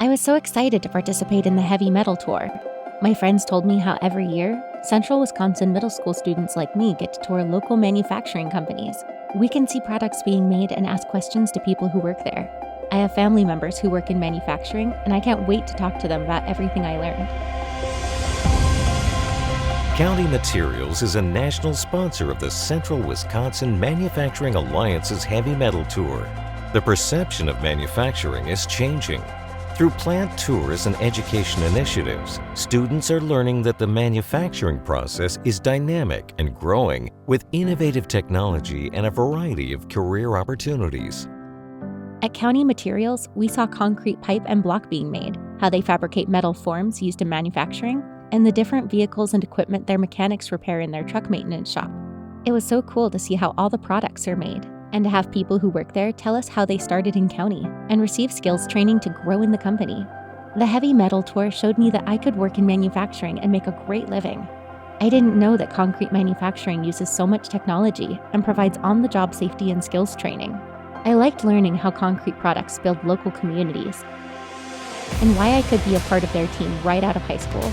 I was so excited to participate in the heavy metal tour. My friends told me how every year, Central Wisconsin middle school students like me get to tour local manufacturing companies. We can see products being made and ask questions to people who work there. I have family members who work in manufacturing, and I can't wait to talk to them about everything I learned. County Materials is a national sponsor of the Central Wisconsin Manufacturing Alliance's Heavy Metal Tour. The perception of manufacturing is changing. Through plant tours and education initiatives, students are learning that the manufacturing process is dynamic and growing with innovative technology and a variety of career opportunities. At County Materials, we saw concrete pipe and block being made, how they fabricate metal forms used in manufacturing, and the different vehicles and equipment their mechanics repair in their truck maintenance shop. It was so cool to see how all the products are made, and to have people who work there tell us how they started in County and receive skills training to grow in the company. The heavy metal tour showed me that I could work in manufacturing and make a great living. I didn't know that concrete manufacturing uses so much technology and provides on-the-job safety and skills training. I liked learning how concrete products build local communities and why I could be a part of their team right out of high school.